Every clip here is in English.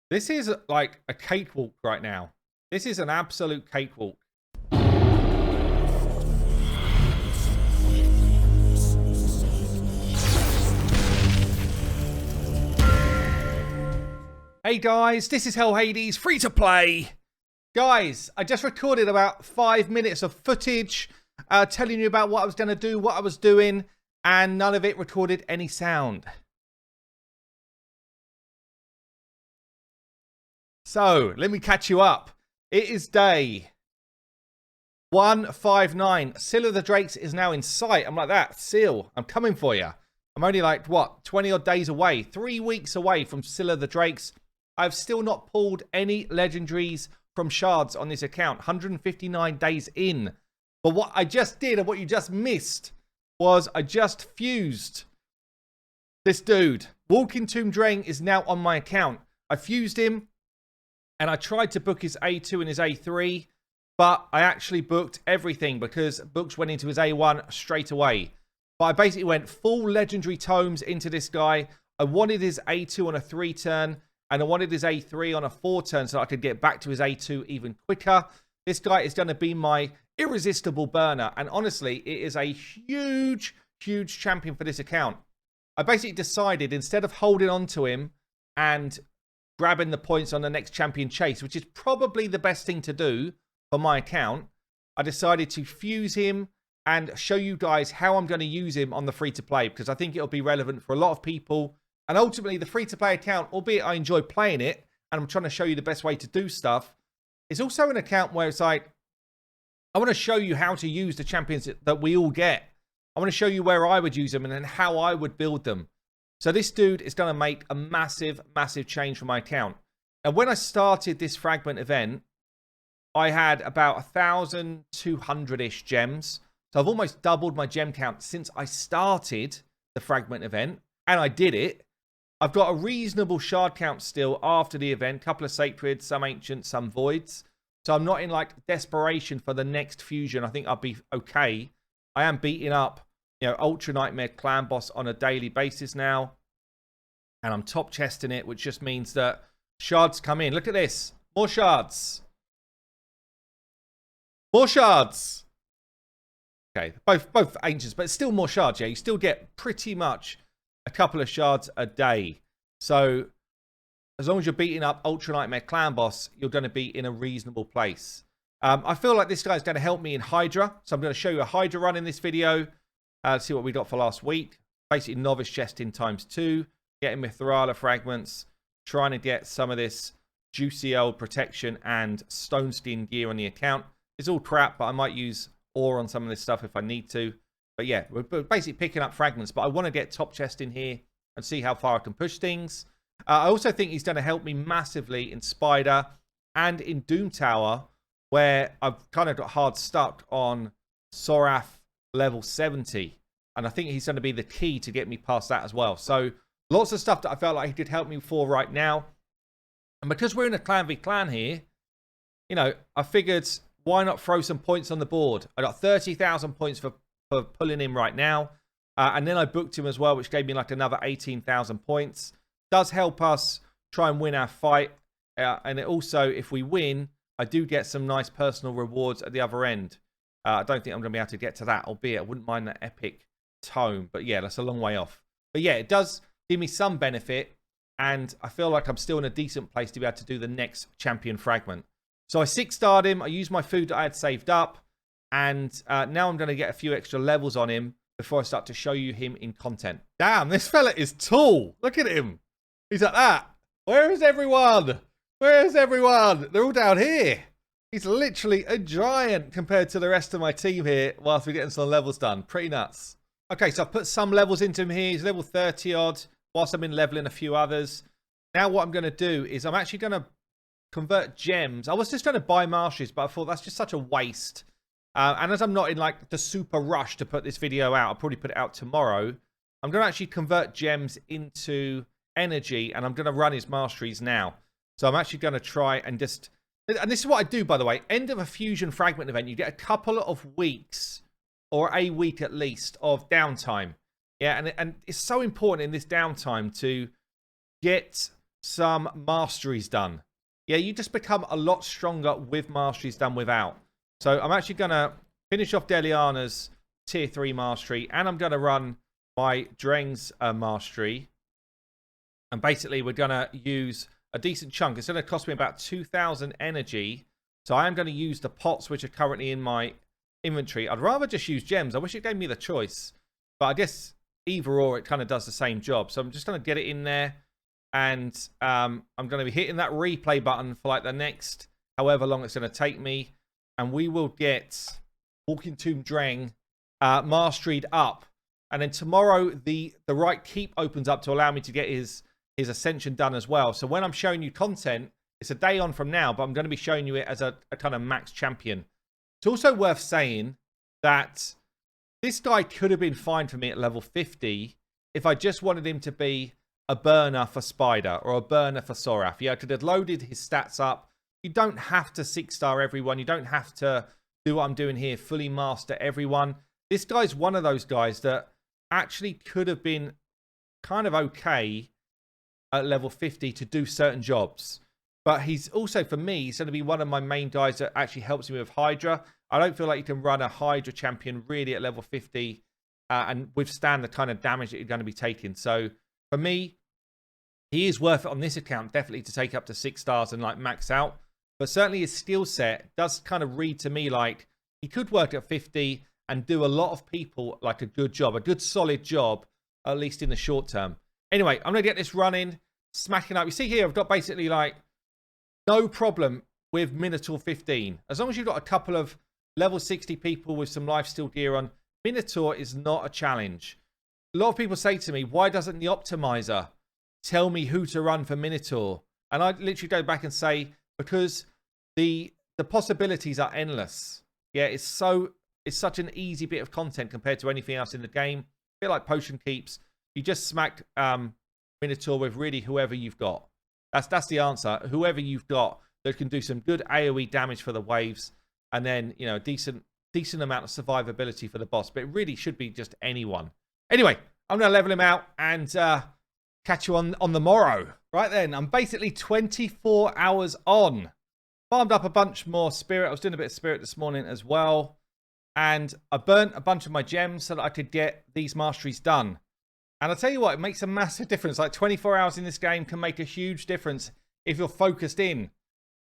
This is like a cakewalk right now. This is an absolute cakewalk. Hey guys, this is Hell Hades, free to play. Guys, I just recorded about 5 minutes of footage telling you about what I was going to do, what I was doing, and none of it recorded any sound. So, let me catch you up. It is day 159. Seal of the Drakes is now in sight. I'm like that. Seal, I'm coming for you. I'm only like, what, 20 odd days away. 3 weeks away from Seal of the Drakes. I've still not pulled any legendaries from shards on this account. 159 days in. But what I just did and what you just missed was I just fused this dude. Walking Tomb DRENG is now on my account. I fused him and I tried to book his A2 and his A3, but I actually booked everything because books went into his A1 straight away. But I basically went full legendary tomes into this guy. I wanted his A2 on a 3 turn. And I wanted his A3 on a 4 turn so I could get back to his A2 even quicker. This guy is going to be my irresistible burner. And honestly, it is a huge, huge champion for this account. I basically decided instead of holding on to him and grabbing the points on the next champion chase, which is probably the best thing to do for my account, I decided to fuse him and show you guys how I'm going to use him on the free-to-play, because I think it'll be relevant for a lot of people. And ultimately, the free-to-play account, albeit I enjoy playing it, and I'm trying to show you the best way to do stuff, it's also an account where it's like, I want to show you how to use the champions that we all get. I want to show you where I would use them and then how I would build them. So this dude is going to make a massive, massive change for my account. And when I started this fragment event, I had about 1,200-ish gems. So I've almost doubled my gem count since I started the fragment event, and I did it. I've got a reasonable shard count still after the event. A couple of sacred, some ancient, some voids. So I'm not in like desperation for the next fusion. I think I'll be okay. I am beating up, Ultra Nightmare Clan Boss on a daily basis now. And I'm top chesting it, which just means that shards come in. Look at this. More shards. More shards. Okay, both ancients, but still more shards, yeah. You still get pretty much a couple of shards a day. So as long as you're beating up Ultra Nightmare Clan Boss, you're going to be in a reasonable place. I feel like this guy's going to help me in Hydra. So I'm going to show you a Hydra run in this video. See what we got for last week. Basically novice chesting ×2. Getting Mithrala fragments. Trying to get some of this juicy old protection and stone skin gear on the account. It's all crap, but I might use ore on some of this stuff if I need to. But yeah, we're basically picking up fragments. But I want to get top chest in here and see how far I can push things. I also think he's going to help me massively in Spider and in Doom Tower, where I've kind of got hard stuck on Sorath level 70. And I think he's going to be the key to get me past that as well. So lots of stuff that I felt like he could help me for right now. And because we're in a clan v clan here, I figured why not throw some points on the board. I got 30,000 points for pulling him right now. And then I booked him as well, which gave me like another 18,000 points. Does help us try and win our fight. And it also, if we win, I do get some nice personal rewards at the other end. I don't think I'm going to be able to get to that, albeit I wouldn't mind that epic tome. But yeah, that's a long way off. But yeah, it does give me some benefit. And I feel like I'm still in a decent place to be able to do the next champion fragment. So I 6-starred him. I used my food that I had saved up. And now I'm going to get a few extra levels on him before I start to show you him in content. Damn, this fella is tall. Look at him. He's like that. Where is everyone? Where is everyone? They're all down here. He's literally a giant compared to the rest of my team here whilst we're getting some levels done. Pretty nuts. Okay, so I've put some levels into him here. He's level 30 odd whilst I've been leveling a few others. Now what I'm going to do is I'm actually going to convert gems. I was just going to buy Masteries, but I thought that's just such a waste. And as I'm not in like the super rush to put this video out, I'll probably put it out tomorrow. I'm going to actually convert gems into energy, and I'm going to run his Masteries now. So I'm actually going to try and just... And this is what I do, by the way. End of a fusion fragment event, you get a couple of weeks, or a week at least, of downtime. Yeah, and it's so important in this downtime to get some Masteries done. Yeah, you just become a lot stronger with Masteries done without. So I'm actually going to finish off Deliana's tier 3 Mastery, and I'm going to run my DRENG's Mastery. And basically, we're going to use a decent chunk. It's going to cost me about 2,000 energy. So I am going to use the pots, which are currently in my inventory. I'd rather just use gems. I wish it gave me the choice. But I guess either or, it kind of does the same job. So I'm just going to get it in there. And I'm going to be hitting that replay button for like the next however long it's going to take me. And we will get Walking Tomb DRENG masteried up. And then tomorrow, the right keep opens up to allow me to get his ascension done as well. So when I'm showing you content, it's a day on from now, but I'm going to be showing you it as a kind of max champion. It's also worth saying that this guy could have been fine for me at level 50 if I just wanted him to be a burner for Spider or a burner for Sorath. Yeah, I could have loaded his stats up. You don't have to 6-star everyone. You don't have to do what I'm doing here, fully master everyone. This guy's one of those guys that actually could have been kind of okay at level 50 to do certain jobs. But he's also, for me, he's going to be one of my main guys that actually helps me with Hydra. I don't feel like you can run a Hydra champion really at level 50 and withstand the kind of damage that you're going to be taking. So for me, he is worth it on this account, definitely to take up to 6 stars and like max out. But certainly his skill set does kind of read to me like he could work at 50 and do a lot of people like a good job, a good solid job, at least in the short term. Anyway, I'm going to get this running, smacking up. You see here, I've got basically like no problem with Minotaur 15. As long as you've got a couple of level 60 people with some lifesteal gear on, Minotaur is not a challenge. A lot of people say to me, why doesn't the optimizer tell me who to run for Minotaur? And I literally go back and say, because the possibilities are endless. Yeah, it's such an easy bit of content compared to anything else in the game. A bit like potion keeps. You just smack Minotaur with really whoever you've got. That's the answer. Whoever you've got that can do some good AoE damage for the waves, and then, you know, a decent amount of survivability for the boss. But it really should be just anyone. Anyway, I'm going to level him out and catch you on the morrow. Right then, I'm basically 24 hours on. Farmed up a bunch more spirit. I was doing a bit of spirit this morning as well. And I burnt a bunch of my gems so that I could get these masteries done. And I'll tell you what, it makes a massive difference. Like 24 hours in this game can make a huge difference if you're focused in.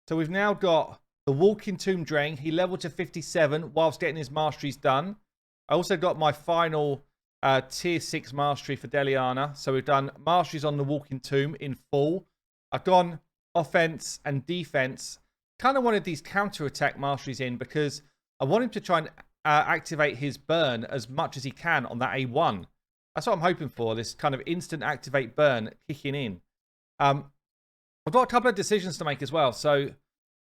So we've now got the Walking Tomb DRENG. He leveled to 57 whilst getting his masteries done. I also got my final tier 6 mastery for Deliana. So we've done masteries on the Walking Tomb in full. I've gone offense and defense. Kind of wanted these counter-attack masteries in because I want him to try and activate his burn as much as he can on that A1. That's what I'm hoping for, this kind of instant activate burn kicking in. I've got a couple of decisions to make as well. So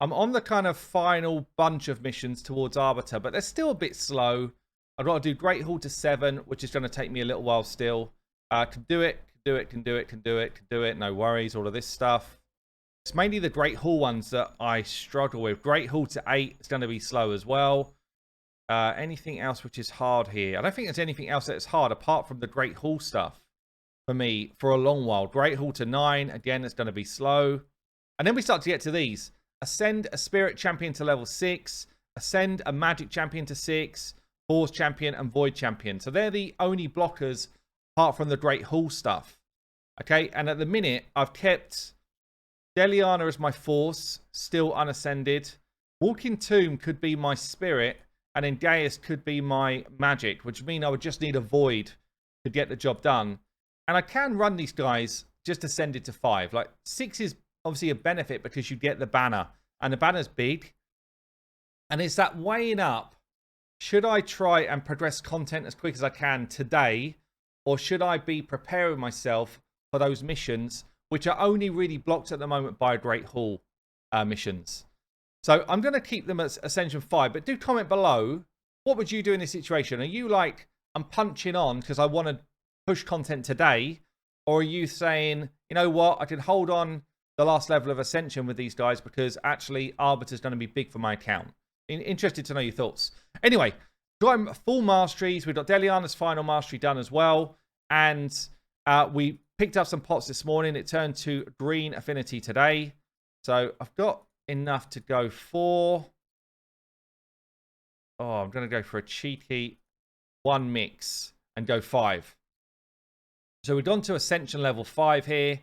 I'm on the kind of final bunch of missions towards Arbiter, but they're still a bit slow. I've got to do Great Hall to 7, which is going to take me a little while still. Can do it, no worries, all of this stuff. It's mainly the Great Hall ones that I struggle with. Great Hall to 8 is going to be slow as well. Anything else which is hard here? I don't think there's anything else that's hard apart from the Great Hall stuff for me for a long while. Great Hall to 9, again, it's going to be slow. And then we start to get to these. Ascend a Spirit Champion to level 6. Ascend a Magic Champion to 6. Force Champion and Void Champion. So they're the only blockers apart from the Great Hall stuff. Okay, and at the minute, I've kept Deliana as my Force, still unascended. Walking Tomb could be my Spirit. And then Gaius could be my Magic, which would mean I would just need a Void to get the job done. And I can run these guys just ascended to 5. Like 6 is obviously a benefit because you get the banner. And the banner's big. And it's that weighing up. Should I try and progress content as quick as I can today? Or should I be preparing myself for those missions, which are only really blocked at the moment by Great Hall missions? So I'm going to keep them at Ascension 5, but do comment below. What would you do in this situation? Are you like, I'm punching on because I want to push content today? Or are you saying, you know what, I can hold on the last level of Ascension with these guys because actually Arbiter's going to be big for my account? Interested to know your thoughts. Anyway, got full masteries. We've got Deliana's final mastery done as well. And we picked up some pots this morning. It turned to green affinity today. So I've got enough to go for... Oh, I'm going to go for a cheeky 1 mix and go 5. So we've gone to Ascension level 5 here.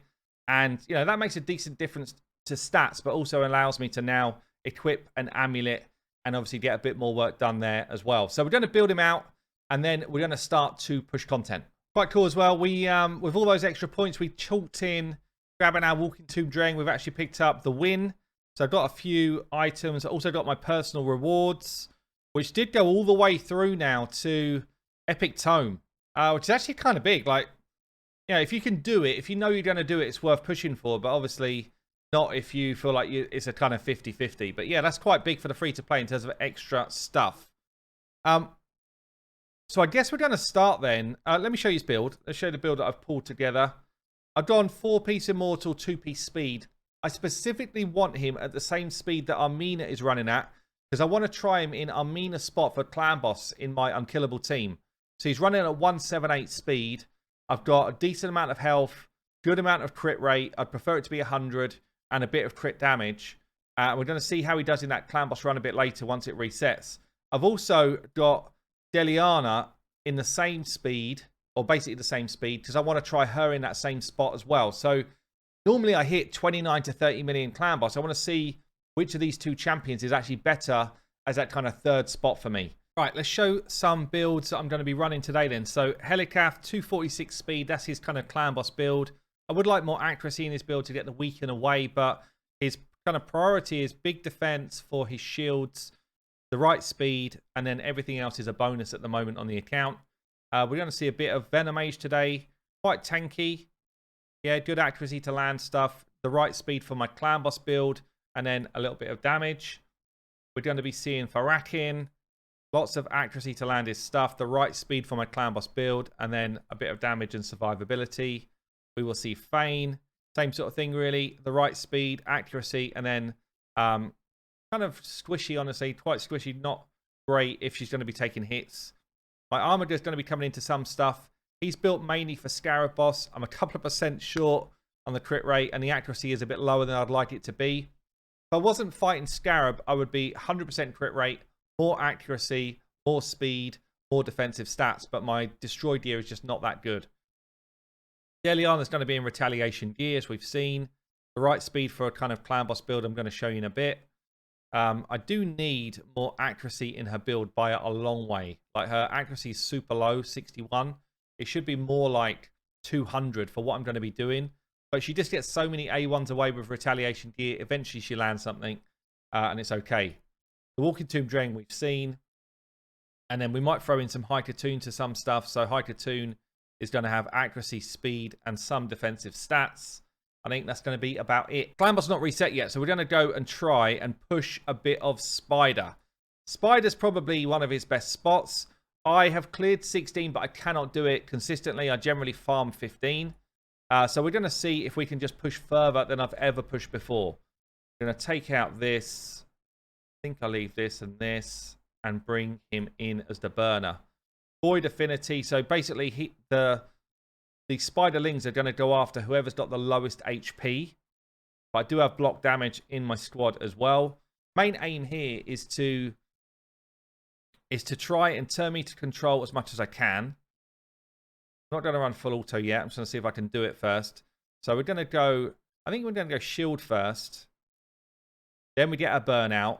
And, you know, that makes a decent difference to stats, but also allows me to now equip an amulet and obviously get a bit more work done there as well. So we're going to build him out, and then we're going to start to push content. Quite cool as well. We, with all those extra points, we chalked in grabbing our Walking Tomb Dreng. We've actually picked up the win. So I've got a few items. I also got my personal rewards, which did go all the way through now to Epic Tome, which is actually kind of big. Like, you know, if you can do it, if you know you're going to do it, it's worth pushing for. But obviously not if you feel like it's a kind of 50-50. But yeah, that's quite big for the free-to-play in terms of extra stuff. So I guess we're going to start then. Let me show you his build. Let's show you the build that I've pulled together. I've gone 4-piece Immortal, 2-piece Speed. I specifically want him at the same speed that Armina is running at, because I want to try him in Armina's spot for Clan Boss in my Unkillable team. So he's running at 178 speed. I've got a decent amount of health, good amount of crit rate. I'd prefer it to be 100 and a bit of crit damage. We're going to see how he does in that Clan Boss run a bit later once it resets. I've also got Deliana in the same speed, or basically the same speed, because I want to try her in that same spot as well. So normally I hit 29 to 30 million Clan Boss. I want to see which of these two champions is actually better as that kind of third spot for me. Right, let's show some builds that I'm going to be running today then. So Helicath, 246 speed. That's his kind of Clan Boss build. I would like more accuracy in his build to get the weaken away, but his kind of priority is big defense for his shields, the right speed, and then everything else is a bonus at the moment on the account. We're going to see a bit of Venomage today. Quite tanky. Yeah, good accuracy to land stuff. The right speed for my Clan Boss build, and then a little bit of damage. We're going to be seeing Farakin. Lots of accuracy to land his stuff. The right speed for my Clan Boss build, and then a bit of damage and survivability. We will see Fane. Same sort of thing, really. The right speed, accuracy, and then kind of squishy, honestly. Quite squishy. Not great if she's going to be taking hits. My Armager is going to be coming into some stuff. He's built mainly for Scarab Boss. I'm a couple of % short on the crit rate, and the accuracy is a bit lower than I'd like it to be. If I wasn't fighting Scarab, I would be 100% crit rate, more accuracy, more speed, more defensive stats, but my destroy gear is just not that good. Deliana's going to be in retaliation gear, as we've seen. The right speed for a kind of Clan Boss build I'm going to show you in a bit. I do need more accuracy in her build by a long way. Like, her accuracy is super low, 61. It should be more like 200 for what I'm going to be doing. But she just gets so many A1s away with retaliation gear. Eventually she lands something, and it's okay. The Walking Tomb Dreng we've seen. And then we might throw in some Haikatoon to some stuff. So Haikatoon is going to have accuracy, speed, and some defensive stats. I think that's going to be about it. Clan Boss not reset yet, so we're going to go and try and push a bit of Spider. Spider's probably one of his best spots. I have cleared 16, but I cannot do it consistently. I generally farm 15. So we're going to see if we can just push further than I've ever pushed before. I'm going to take out this. I think I'll leave this and bring him in as the burner. Void Affinity. So basically, the Spiderlings are going to go after whoever's got the lowest HP. But I do have block damage in my squad as well. Main aim here is to try and turn me to control as much as I can. I'm not going to run full auto yet. I'm just going to see if I can do it first. So we're going to go... I think we're going to go shield first. Then we get a burnout.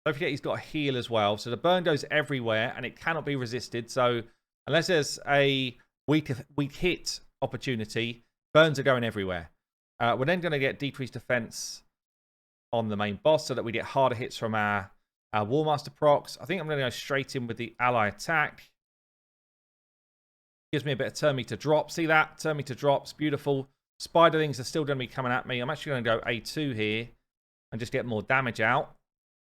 Don't forget he's got a heal as well. So the burn goes everywhere and it cannot be resisted. So unless there's a weak hit opportunity, burns are going everywhere. We're then going to get decreased defense on the main boss so that we get harder hits from our Warmaster procs. I think I'm going to go straight in with the ally attack. Gives me a bit of turn me to drop. See that? Turn me to drops. Beautiful. Spiderlings are still going to be coming at me. I'm actually going to go A2 here and just get more damage out.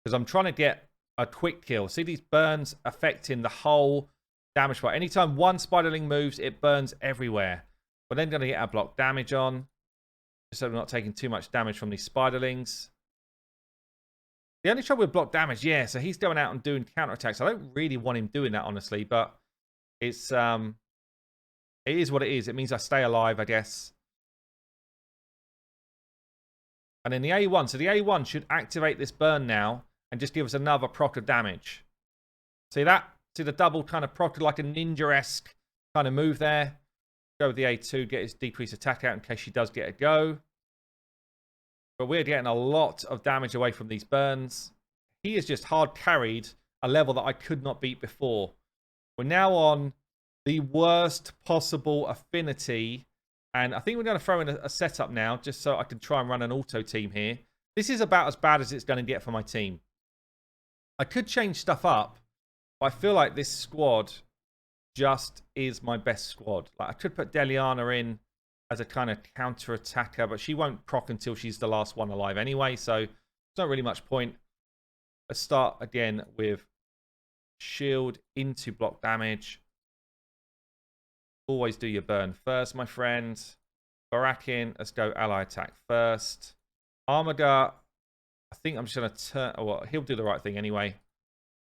Because I'm trying to get a quick kill. See these burns affecting the whole damage bar. Anytime one Spiderling moves, it burns everywhere. We're then going to get our block damage on. Just so we're not taking too much damage from these Spiderlings. The only trouble with block damage, yeah, so he's going out and doing counterattacks. I don't really want him doing that, honestly, but it's It is what it is. It means I stay alive, I guess. And then the A1. So the A1 should activate this burn now and just give us another proc of damage. See that? See the double kind of proc, like a ninja-esque kind of move there. Go with the A2, get his decreased attack out in case she does get a go. But we're getting a lot of damage away from these burns. He has just hard carried a level that I could not beat before. We're now on the worst possible affinity. And I think we're going to throw in a setup now just so I can try and run an auto team here. This is about as bad as it's going to get for my team. I could change stuff up, but I feel like this squad just is my best squad. Like I could put Deliana in as a kind of counter-attacker, but she won't proc until she's the last one alive anyway, so there's not really much point. Let's start again with shield into block damage. Always do your burn first, my friend. Barakin, let's go ally attack first. Armaga, I think I'm just going to turn... Oh, well, he'll do the right thing anyway.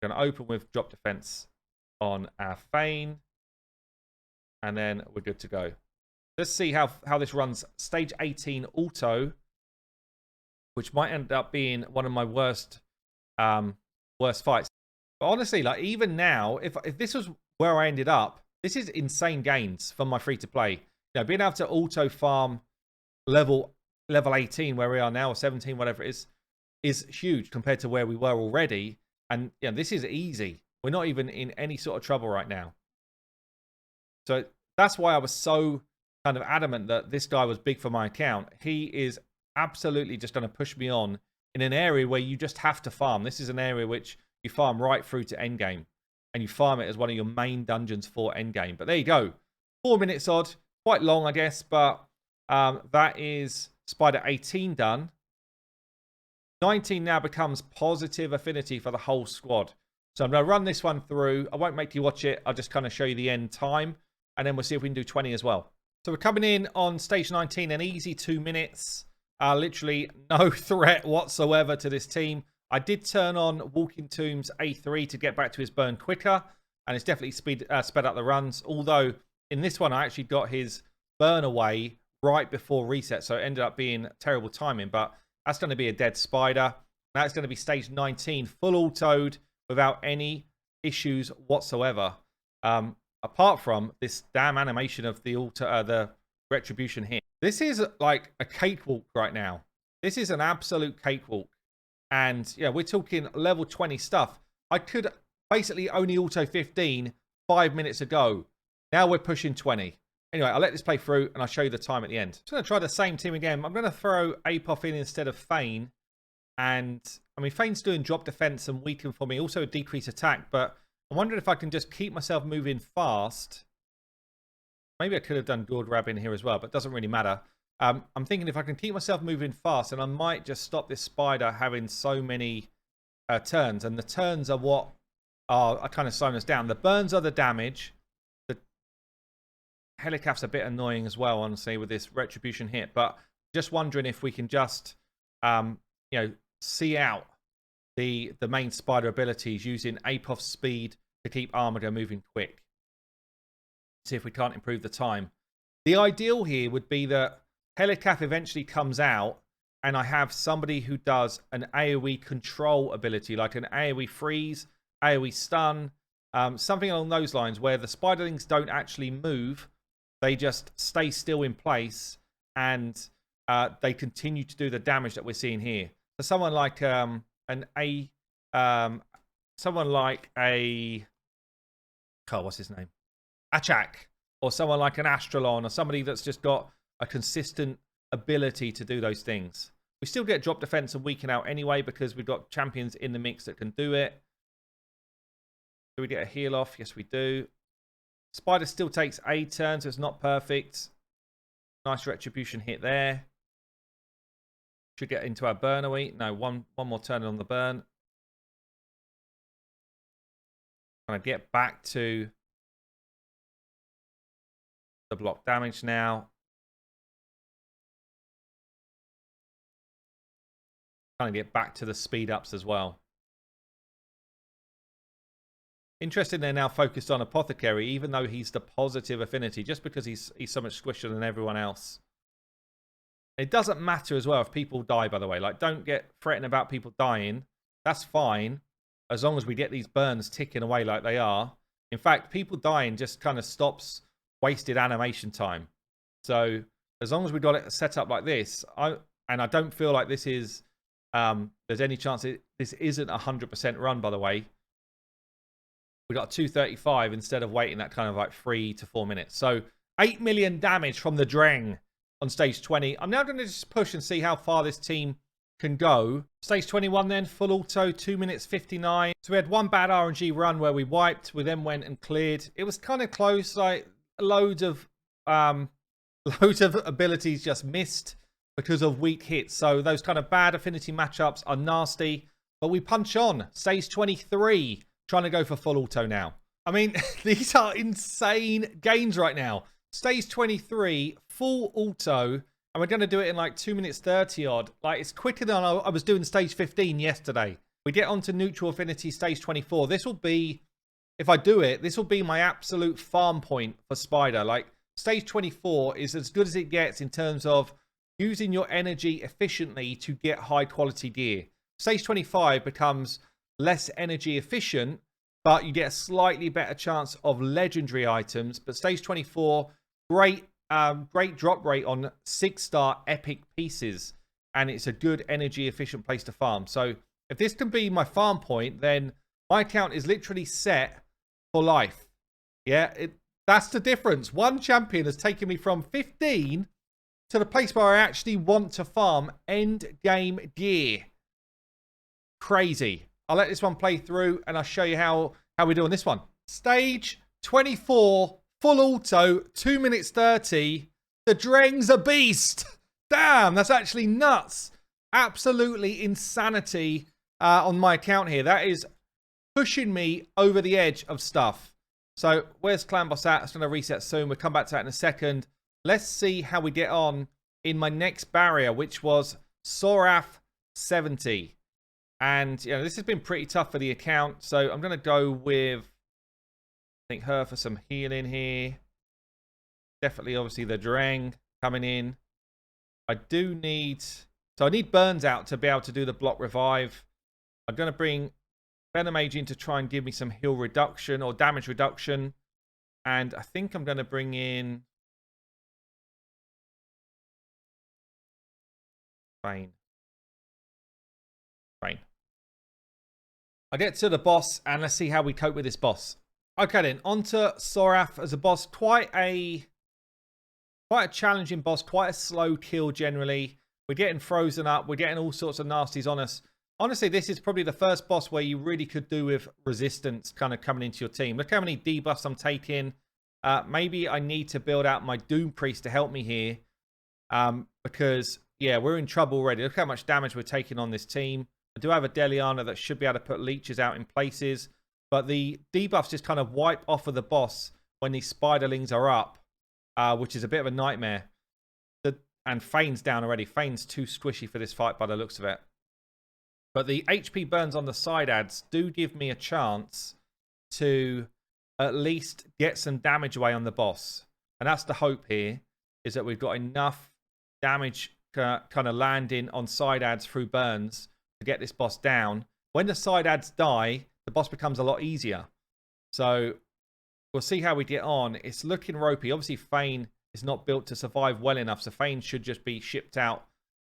Going to open with drop defense on our Fane. And then we're good to go. Let's see how this runs. Stage 18 auto, which might end up being one of my worst fights. But honestly, like even now, if this was where I ended up, this is insane gains from my free-to-play. You know, being able to auto farm level 18 where we are now, or 17, whatever it is huge compared to where we were already. And yeah, this is easy. We're not even in any sort of trouble right now. So that's why I was so kind of adamant that this guy was big for my account. He is absolutely just going to push me on in an area where you just have to farm. This is an area which you farm right through to endgame. And you farm it as one of your main dungeons for endgame. But there you go. 4 minutes odd. Quite long, I guess. But that is Spider 18 done. 19 now becomes positive affinity for the whole squad. So I'm going to run this one through. I won't make you watch it. I'll just kind of show you the end time. And then we'll see if we can do 20 as well. So we're coming in on stage 19. An easy 2 minutes. Literally no threat whatsoever to this team. I did turn on Walking Tomb's A3 to get back to his burn quicker. And it's definitely sped up the runs. Although in this one, I actually got his burn away right before reset. So it ended up being terrible timing. But that's going to be a dead spider. That's going to be stage 19, full autoed without any issues whatsoever. Apart from this damn animation of the retribution hit. This is like a cakewalk right now. This is an absolute cakewalk. And yeah, we're talking level 20 stuff. I could basically only auto 15 5 minutes ago. Now we're pushing 20. Anyway, I'll let this play through and I'll show you the time at the end. I'm going to try the same team again. I'm going to throw Apoth in instead of Fane. And I mean, Fane's doing drop defense and weaken for me. Also a decrease attack. But I'm wondering if I can just keep myself moving fast. Maybe I could have done Gord Rab in here as well, but it doesn't really matter. I'm thinking if I can keep myself moving fast, and I might just stop this spider having so many turns. And the turns are what are kind of slowing us down. The burns are the damage. The Helicaph's a bit annoying as well, honestly, with this retribution hit. But just wondering if we can just, see out the main spider abilities using Apoph's speed to keep Armaga moving quick. See if we can't improve the time. The ideal here would be that Helicaph eventually comes out and I have somebody who does an AoE control ability, like an AoE freeze, AoE stun, something along those lines where the spiderlings don't actually move. They just stay still in place and they continue to do the damage that we're seeing here. So someone like what's his name? Achak, or someone like an Astralon, or somebody that's just got a consistent ability to do those things. We still get drop defense and weaken out anyway because we've got champions in the mix that can do it. Do we get a heal off? Yes, we do. Spider still takes a turn, so it's not perfect. Nice retribution hit there. Should get into our burn away. No, one more turn on the burn. Kind of get back to the block damage now. Kind of get back to the speed ups as well. Interesting, they're now focused on Apothecary, even though he's the positive affinity, just because he's so much squishier than everyone else. It doesn't matter as well if people die, by the way. Like, don't get threatened about people dying. That's fine, as long as we get these burns ticking away like they are. In fact, people dying just kind of stops wasted animation time. So as long as we got it set up like this, I don't feel like this is there's any chance this isn't 100% run, by the way. We got 235 instead of waiting that kind of like 3 to 4 minutes. So 8 million damage from the Dreng on stage 20. I'm now going to just push and see how far this team can go. Stage 21 then, full auto, 2 minutes 59. So we had one bad RNG run where we wiped. We then went and cleared. It was kind of close, like loads of abilities just missed because of weak hits. So those kind of bad affinity matchups are nasty. But we punch on. Stage 23, trying to go for full auto now. I mean, these are insane games right now. Stage 23, full auto, and we're going to do it in like 2 minutes 30 odd. Like, it's quicker than I was doing stage 15 yesterday. We get onto neutral affinity stage 24. This will be, if I do it, this will be my absolute farm point for Spider. Like, stage 24 is as good as it gets in terms of using your energy efficiently to get high quality gear. Stage 25 becomes less energy efficient, but you get a slightly better chance of legendary items. But stage 24, great drop rate on 6-star epic pieces, and it's a good energy efficient place to farm. So if this can be my farm point, then my account is literally set for life. Yeah, that's the difference. One champion has taken me from 15 to the place where I actually want to farm end game gear. Crazy. I'll let this one play through and I'll show you how we do on this one. Stage 24, full auto, 2 minutes 30. The Dreng's a beast. Damn, that's actually nuts. Absolutely insanity on my account here. That is pushing me over the edge of stuff. So where's Clan Boss at? It's going to reset soon. We'll come back to that in a second. Let's see how we get on in my next barrier, which was Sorath 70. And, you know, this has been pretty tough for the account. So I'm going to go with, I think, her for some healing here. Definitely, obviously, the Dreng coming in. I do need... So I need Burns out to be able to do the block revive. I'm going to bring Venomage in to try and give me some heal reduction or damage reduction. And I think I'm going to bring in... Fane. I get to the boss, and let's see how we cope with this boss. Okay then, on to Sorath as a boss. Quite a challenging boss, quite a slow kill generally. We're getting frozen up. We're getting all sorts of nasties on us. Honestly, this is probably the first boss where you really could do with resistance kind of coming into your team. Look how many debuffs I'm taking. Maybe I need to build out my Doom Priest to help me here. Because, yeah, we're in trouble already. Look how much damage we're taking on this team. I do have a Deliana that should be able to put leeches out in places. But the debuffs just kind of wipe off of the boss when these spiderlings are up. Which is a bit of a nightmare. And Fane's down already. Fane's too squishy for this fight by the looks of it. But the HP burns on the side adds do give me a chance to at least get some damage away on the boss. And that's the hope here, is that we've got enough damage kind of landing on side adds through burns to get this boss down. When the side adds die, the boss becomes a lot easier. So we'll see how we get on. It's looking ropey. Obviously, Fane is not built to survive well enough, so Fane should just be shipped out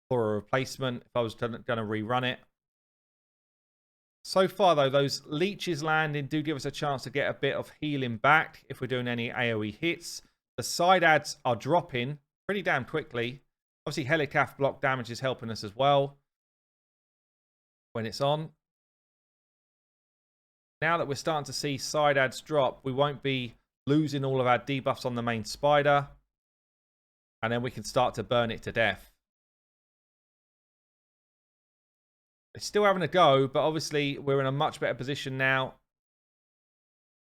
for a replacement if I was going to rerun it. So far, though, those leeches landing do give us a chance to get a bit of healing back if we're doing any AoE hits. The side adds are dropping pretty damn quickly. Obviously, Helicaf block damage is helping us as well when it's on. Now that we're starting to see side adds drop, we won't be losing all of our debuffs on the main spider. And then we can start to burn it to death. It's still having a go, but obviously we're in a much better position now.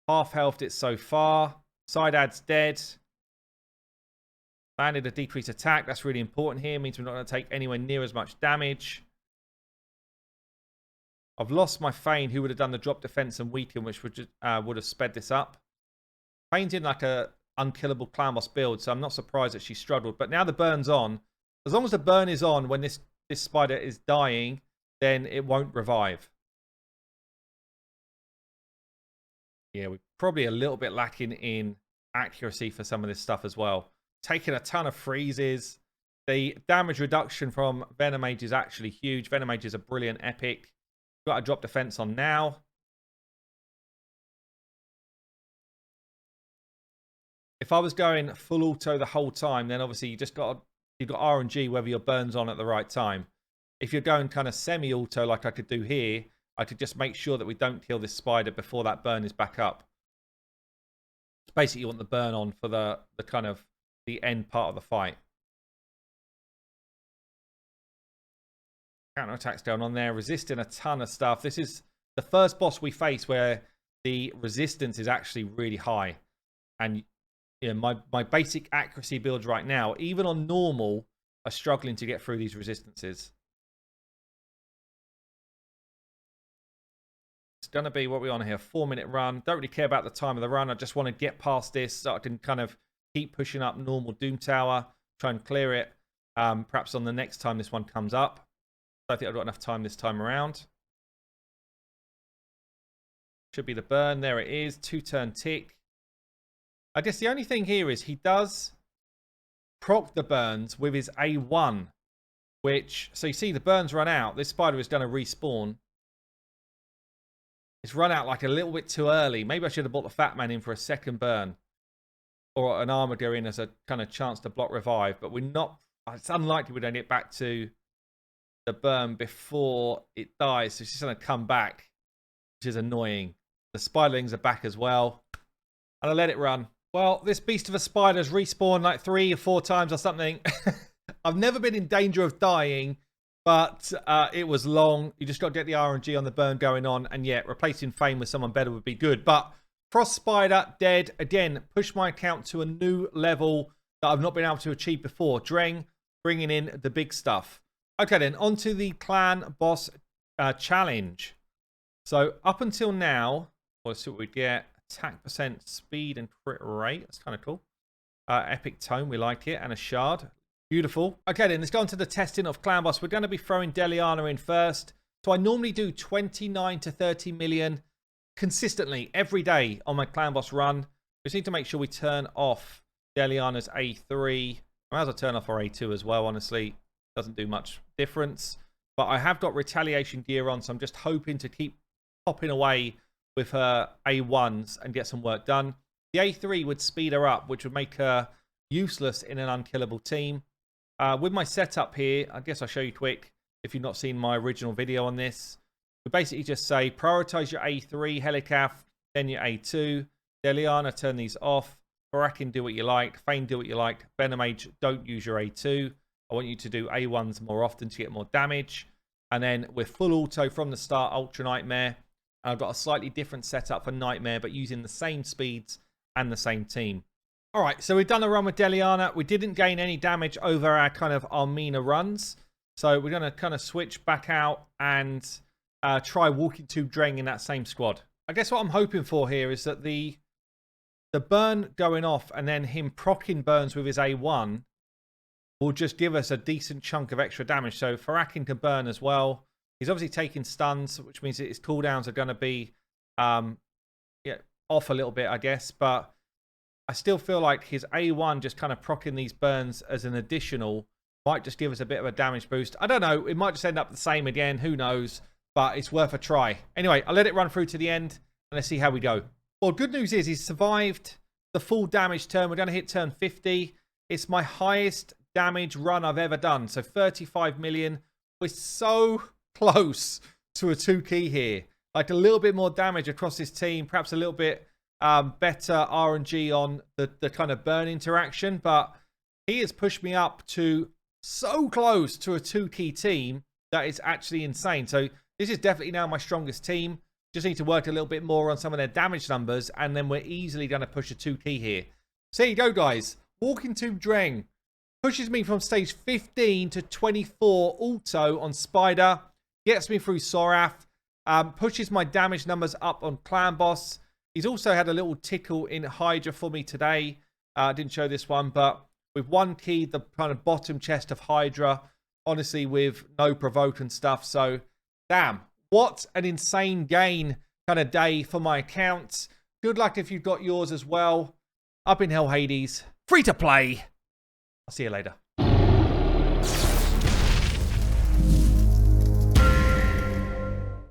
Half health it so far. Side ad's dead. Landed a decreased attack. That's really important here. Means we're not going to take anywhere near as much damage. I've lost my Fane, who would have done the drop defense and weaken, which would have sped this up. Fane's in like a unkillable clan boss build, so I'm not surprised that she struggled. But now the burn's on. As long as the burn is on when this spider is dying, then it won't revive. Yeah, we're probably a little bit lacking in accuracy for some of this stuff as well. Taking a ton of freezes. The damage reduction from Venomage is actually huge. Venomage is a brilliant epic. Got a drop defense on now. If I was going full auto the whole time, then obviously you've got RNG whether your burn's on at the right time. If you're going kind of semi-auto like I could do here, I could just make sure that we don't kill this spider before that burn is back up. Basically, you want the burn on for the kind of the end part of the fight. Counter-attacks going on there, resisting a ton of stuff. This is the first boss we face where the resistance is actually really high. And you know, my basic accuracy builds right now, even on normal, are struggling to get through these resistances. It's going to be what we're on here, 4-minute run. Don't really care about the time of the run. I just want to get past this so I can kind of keep pushing up normal Doom Tower, try and clear it. Perhaps on the next time this one comes up. I think I've got enough time this time around. Should be the burn. There it is. 2-turn tick. I guess the only thing here is he does proc the burns with his A1, which, so you see the burns run out. This spider is going to respawn. It's run out like a little bit too early. Maybe I should have brought the Fat Man in for a second burn. Or an Armager in as a kind of chance to block revive. But we're not, it's unlikely we're going to get back to the burn before it dies. So it's just going to come back, which is annoying. The spiderlings are back as well. And I let it run. Well, this beast of a spider has respawned like 3 or 4 times or something. I've never been in danger of dying, but it was long. You just got to get the RNG on the burn going on. And yeah, replacing Fame with someone better would be good. But Frost Spider, dead. Again, push my account to a new level that I've not been able to achieve before. Dreng, bringing in the big stuff. Okay then, on to the clan boss challenge. So up until now, let's see what we get. Attack percent, speed, and crit rate. That's kind of cool. Epic tome, we like it. And a shard. Beautiful. Okay then, let's go on to the testing of clan boss. We're going to be throwing Deliana in first. So I normally do 29 to 30 million consistently every day on my clan boss run. We just need to make sure we turn off Deliana's A3. I might as well turn off our A2 as well, honestly. Doesn't do much difference. But I have got retaliation gear on, so I'm just hoping to keep popping away with her A1s and get some work done. The A3 would speed her up, which would make her useless in an unkillable team. With my setup here, I guess I'll show you quick if you've not seen my original video on this. We basically just say prioritize your A3, Helicath, then your A2. Deliana, turn these off. Barakin, do what you like. Fane, do what you like. Venomage, don't use your A2. I want you to do A1s more often to get more damage. And then with full auto from the start, Ultra Nightmare. I've got a slightly different setup for Nightmare, but using the same speeds and the same team. All right, so we've done a run with Deliana. We didn't gain any damage over our kind of Mino runs. So we're going to kind of switch back out and try walking to Dreng in that same squad. I guess what I'm hoping for here is that the burn going off and then him proccing burns with his A1 will just give us a decent chunk of extra damage. So Farakin can burn as well. He's obviously taking stuns, which means that his cooldowns are going to be off a little bit, I guess. But I still feel like his A1 just kind of proccing these burns as an additional might just give us a bit of a damage boost. I don't know. It might just end up the same again. Who knows? But it's worth a try. Anyway, I'll let it run through to the end and let's see how we go. Well, good news is he's survived the full damage turn. We're going to hit turn 50. It's my highest damage run I've ever done. So 35 million. We're so close to a 2-key here. Like a little bit more damage across this team. Perhaps a little bit better RNG on the kind of burn interaction. But he has pushed me up to so close to a 2-key team that it's actually insane. So this is definitely now my strongest team. Just need to work a little bit more on some of their damage numbers. And then we're easily going to push a 2-key here. So there you go, guys. Walking to Dreng pushes me from stage 15 to 24 auto on Spider. Gets me through Sorath. Pushes my damage numbers up on Clan Boss. He's also had a little tickle in Hydra for me today. I didn't show this one, but with one key, the kind of bottom chest of Hydra, honestly, with no provoke and stuff. So, damn, what an insane gain kind of day for my account. Good luck if you've got yours as well. Up in Hell Hades. Free to play. I'll see you later.